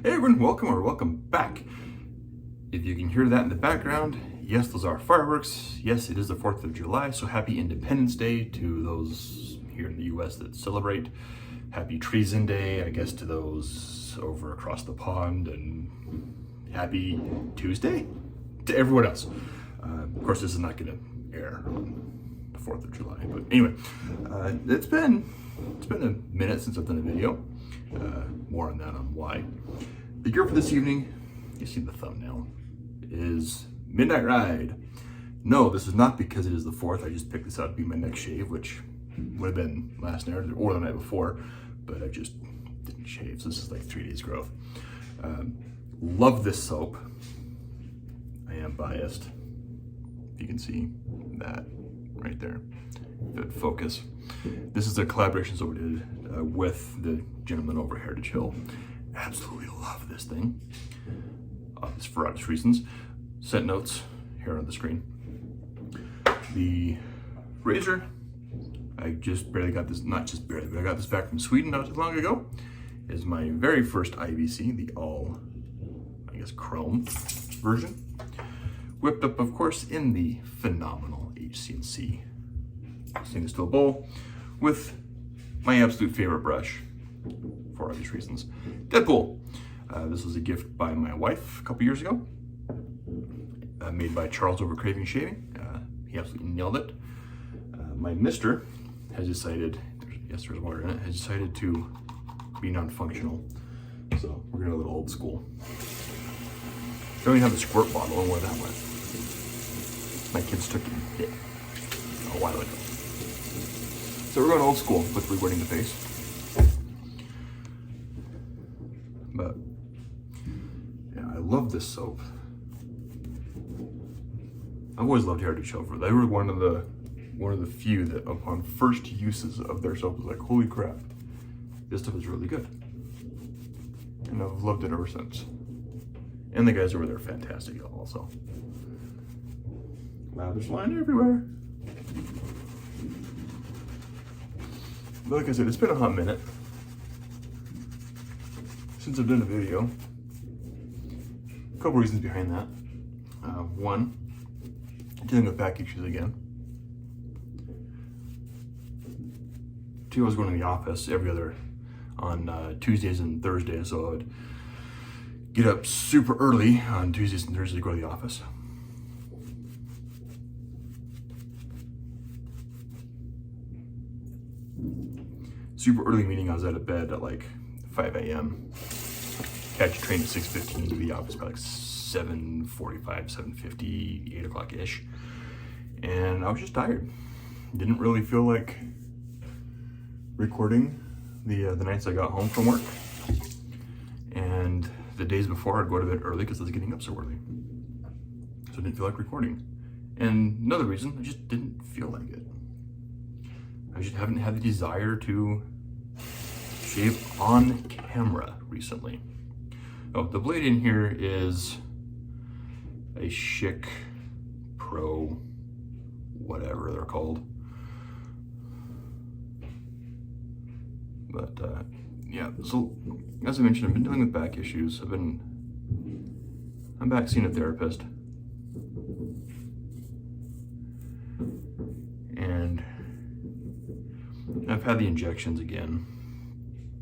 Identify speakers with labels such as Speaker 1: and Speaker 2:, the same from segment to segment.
Speaker 1: Hey everyone, welcome back. If you can hear that in the background, yes, those are fireworks. Yes, it is the 4th of July, so happy Independence Day to those here in the US that celebrate. Happy Treason Day, I guess, to those over across the pond, and happy Tuesday to everyone else. Of course, this is not going to air on the 4th of July, but anyway, it's been a minute since I've done a video. More on that on why. The gear for this evening, you see the thumbnail, is Midnight Ride. No, this is not because it is the 4th. I just picked this out to be my next shave, which would have been last night or the night before, but I just didn't shave, so this is like 3 days growth. Love this soap. I am biased. You can see that right there. Good focus. This is a collaboration soap we did with the gentleman over here to chill. Absolutely love this thing. It's for obvious reasons. Scent notes here on the screen. The razor, I just barely got this, not just barely, but I got this back from Sweden not too long ago. Is my very first IBC, the all, I guess, chrome version. Whipped up, of course, in the phenomenal HC&C stainless steel bowl with my absolute favorite brush for obvious reasons, Deadpool. This was a gift by my wife a couple years ago, made by Charles over Craving Shaving. He absolutely nailed it. My mister has decided, yes, there's water in it, has decided to be non-functional. So we're going a little old school. Don't even have a squirt bottle, and where that went. My kids took it a while ago. So we're going old school with rewetting the face. But yeah, I love this soap. I've always loved Heritage Silver. They were one of the few that upon first uses of their soap was like, holy crap, this stuff is really good. And I've loved it ever since. And the guys over there are fantastic also. Lavish line everywhere. But like I said, it's been a hot minute since I've done a video. A couple reasons behind that. One, dealing with back issues again. Two, I was going to the office every other on Tuesdays and Thursdays, so I would get up super early on Tuesdays and Thursdays to go to the office. Super early meaning I was out of bed at like 5 a.m. Catch a train at 6:15 to the office by like 7:45, 7:50, 8 o'clock-ish. And I was just tired. Didn't really feel like recording the nights I got home from work. And the days before I'd go to bed early because I was getting up so early. So I didn't feel like recording. And another reason, I just didn't feel like it. I just haven't had the desire to shave on camera recently. Oh, the blade in here is a Chic Pro, whatever they're called. But yeah, so as I mentioned, I've been dealing with back issues. I'm back seeing a therapist. And I've had the injections again.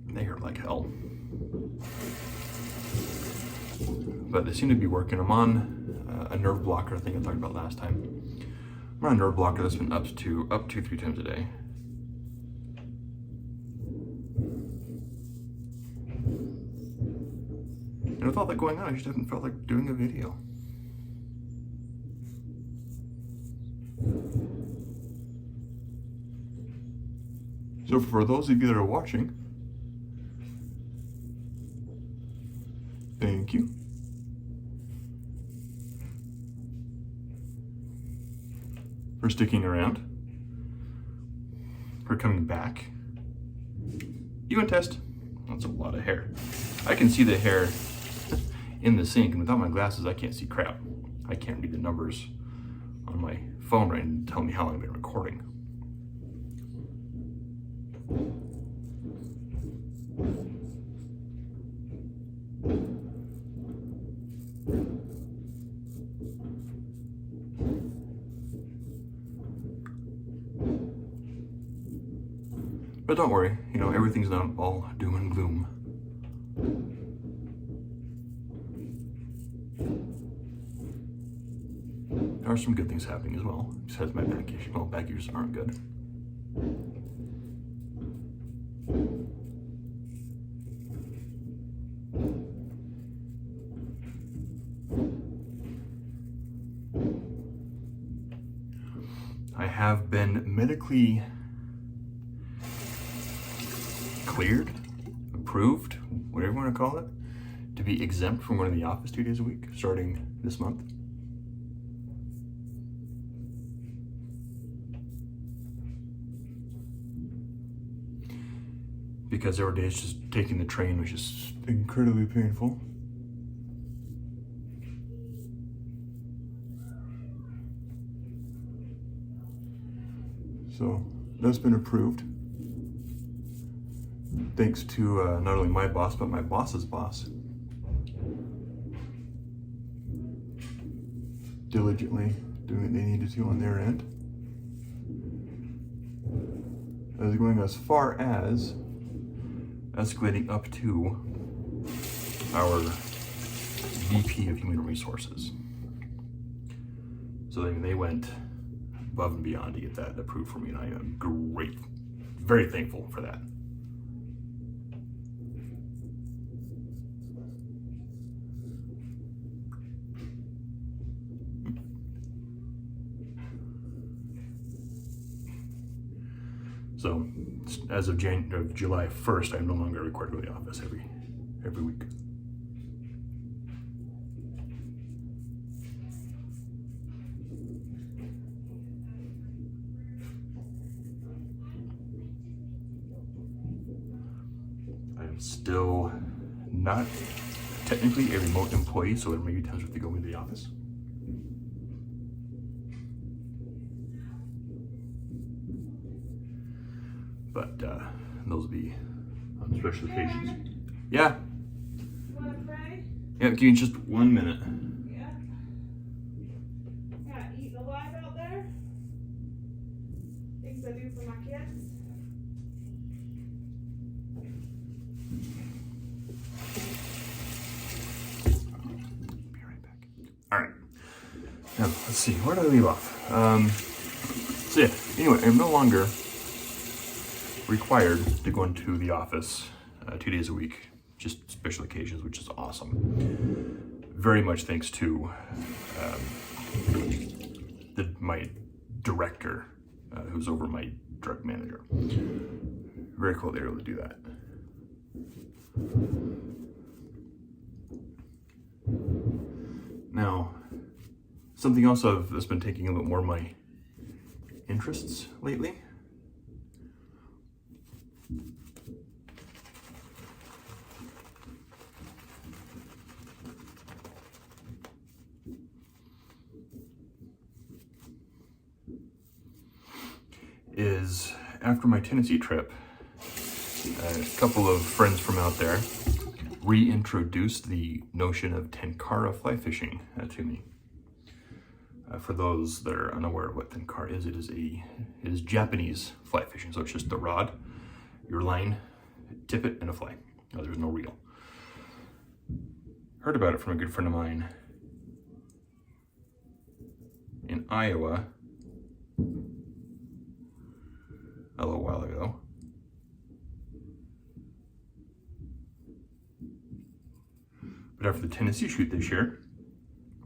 Speaker 1: They hurt like hell. But they seem to be working. I'm on a nerve blocker, I think I talked about last time. I'm on a nerve blocker that's been up to 3 times a day. And with all that going on, I just haven't felt like doing a video. So for those of you that are watching, thank you. For sticking around, for coming back. You want to test? That's a lot of hair. I can see the hair in the sink, and without my glasses, I can't see crap. I can't read the numbers on my phone right and tell me how long I've been recording. But don't worry, you know, everything's not all doom and gloom. There are some good things happening as well, besides my back issue. Well, back issues aren't good. I have been medically cleared, approved, whatever you want to call it, to be exempt from going to the office 2 days a week, starting this month. Because there were days just taking the train was just incredibly painful. So that's been approved. Thanks to not only my boss, but my boss's boss. Diligently doing what they needed to on their end. I was going as far as escalating up to our VP of Human Resources. So they went above and beyond to get that approved for me, and I am very thankful for that. So, as of July 1st, I'm no longer required to go to the office every week. I'm still not technically a remote employee, so there may be times we have to go into the office. But those will be on special occasions. Yeah.
Speaker 2: Want to pray?
Speaker 1: Yeah, give me just 1 minute.
Speaker 2: Yeah. Yeah, eating alive out there. Things I do for my kids.
Speaker 1: Be right back. All right. Now, let's see. Where did I leave off? So yeah. Anyway, I'm no longer required to go into the office 2 days a week, just special occasions, which is awesome. Very much thanks to my director, who's over my drug manager. Very cool they're able to do that. Now, something else that's been taking a little more of my interests lately is, after my Tennessee trip, a couple of friends from out there reintroduced the notion of tenkara fly fishing to me. For those that are unaware of what tenkara is, it is Japanese fly fishing. So it's just the rod, your line, tippet, and a fly. There's no reel. Heard about it from a good friend of mine in Iowa a little while ago. But after the Tennessee shoot this year,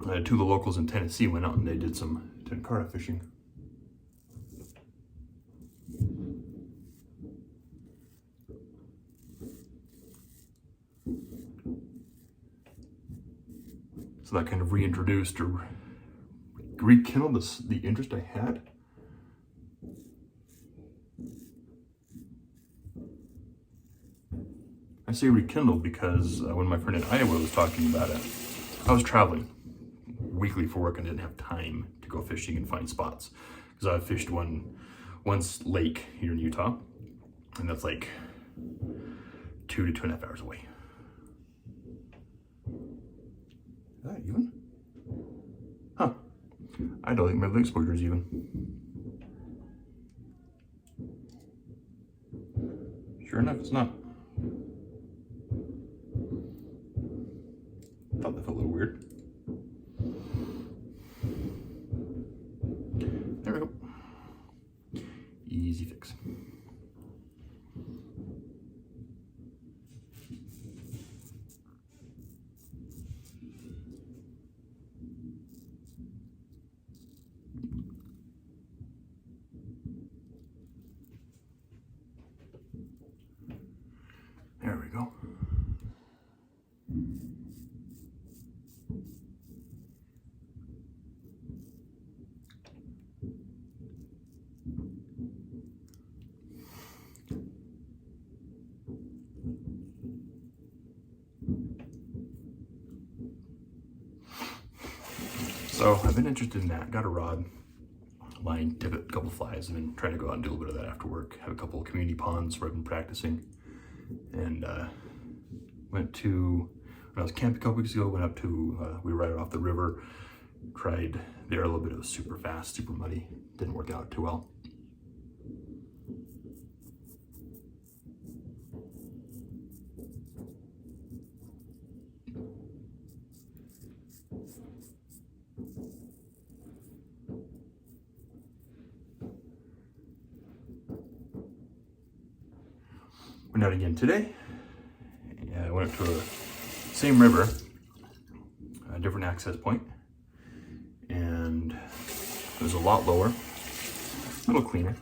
Speaker 1: two of the locals in Tennessee went out and they did some tenkara fishing. So that kind of reintroduced or rekindled the interest I had. I say rekindled because when my friend in Iowa was talking about it, I was traveling weekly for work and didn't have time to go fishing and find spots. Because I fished one lake here in Utah, and that's like 2 to 2.5 hours away. Is that even? Huh. I don't think my lake exposure is even. Sure enough, it's not. Thought that felt a little weird. There we go. Easy fix. There we go. So I've been interested in that. Got a rod, line, divot, a couple flies. I've been trying to go out and do a little bit of that after work. Have a couple of community ponds where I've been practicing. And went to, when I was camping a couple weeks ago, went up to, we were right off the river. Tried there a little bit. It was super fast, super muddy. Didn't work out too well. Went out again today. I went up to the same river, a different access point, and it was a lot lower, a little cleaner.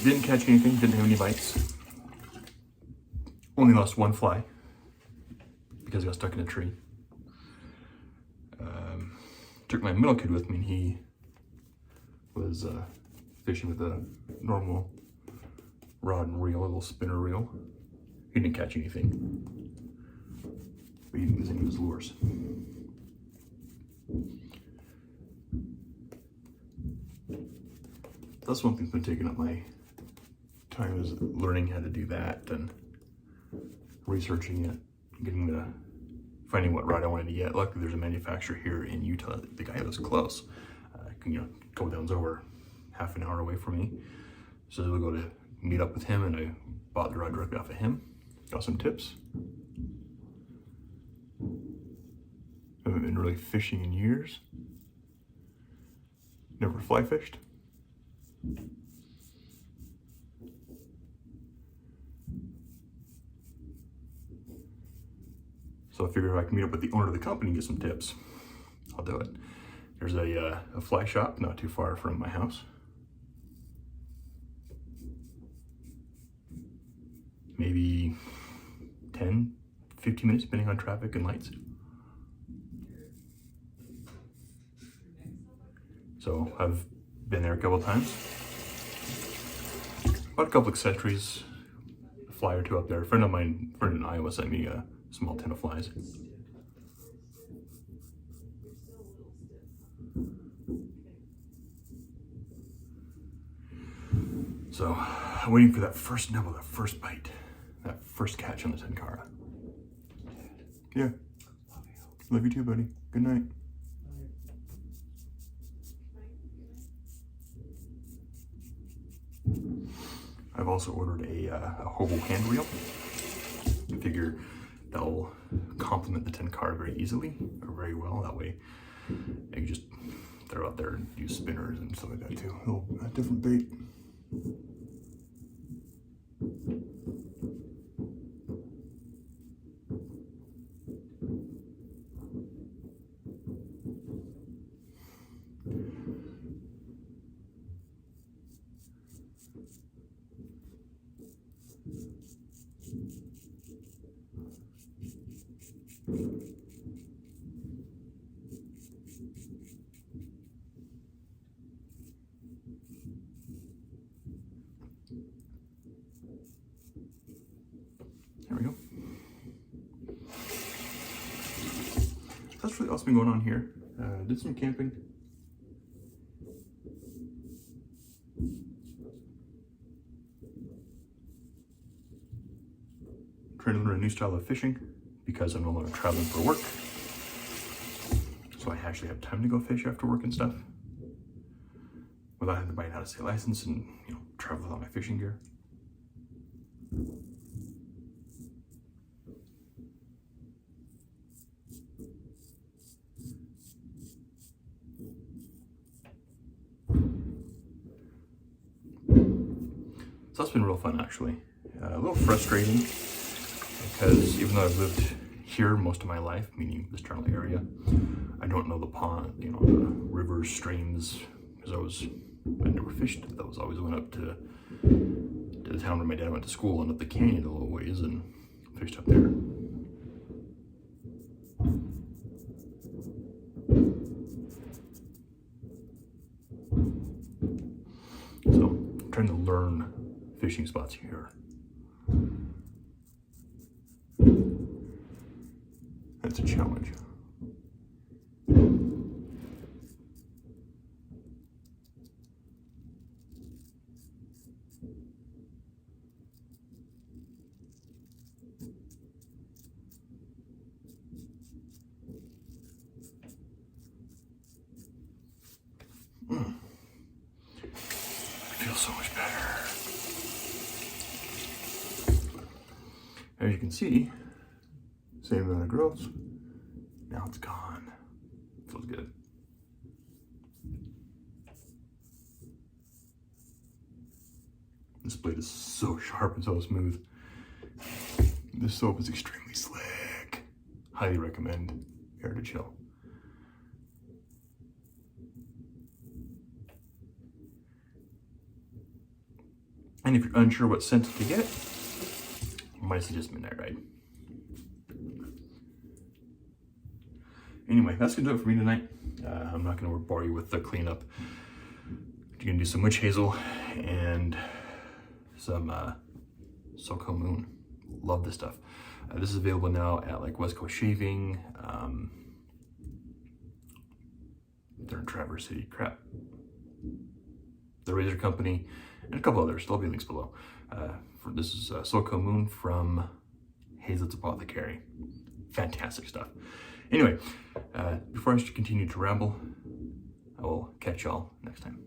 Speaker 1: Didn't catch anything, didn't have any bites. Only lost one fly because I got stuck in a tree. Took my middle kid with me, and he was fishing with a normal rod and reel, a little spinner reel. He didn't catch anything, but he didn't use any of his lures. That's one thing that's been taking up my time, is learning how to do that and researching it, getting finding what rod I wanted to get. Luckily, there's a manufacturer here in Utah. The guy was close. A couple towns over, half an hour away from me. So we'll go to meet up with him, and I bought the rod directly off of him. Got some tips. Haven't been really fishing in years. Never fly fished. So I figured if I can meet up with the owner of the company and get some tips, I'll do it. There's a fly shop not too far from my house. Maybe 10, 15 minutes, depending on traffic and lights. So I've been there a couple of times. Bought a couple accessories, a fly or two up there. A friend of mine, in Iowa, sent me a small tin of flies. So I'm waiting for that first nibble, that first bite, that first catch on the tenkara. Yeah. Love you too, buddy. Good night. I've also ordered a hobo hand reel. I figure that'll complement the tenkara very easily, or very well. That way you can just throw out there and use spinners and stuff like that too. A different bait. There we go. That's really what's been going on here. Did some camping. Trying to learn a new style of fishing because I'm no longer traveling for work. so I actually have time to go fish after work and stuff without having to buy an out-of-state license and, you know, travel without my fishing gear. So that's been real fun, actually. A little frustrating because even though I've lived here most of my life, meaning this general area, I don't know the pond, you know, the rivers, streams, because I never fished those. I always went up to the town where my dad went to school and up the canyon a little ways and fished up there. So I'm trying to learn fishing spots here. That's a challenge. Feels so much better. As you can see, same amount of growth. Now it's gone. Feels good. This blade is so sharp and so smooth. This soap is extremely slick. Highly recommend Here to Chill. And if you're unsure what scent to get, you might suggest Midnight Ride. Anyway, that's gonna do it for me tonight. I'm not gonna bore you with the cleanup. You're gonna do some witch hazel and some SoCo Moon. Love this stuff. This is available now at like Wetshaving. They're in Traverse City. Crap. The Razor Company and a couple others. There'll be links below. This is SoCo Moon from Hazlett's Apothecary. Fantastic stuff. Anyway, before I continue to ramble, I will catch y'all next time.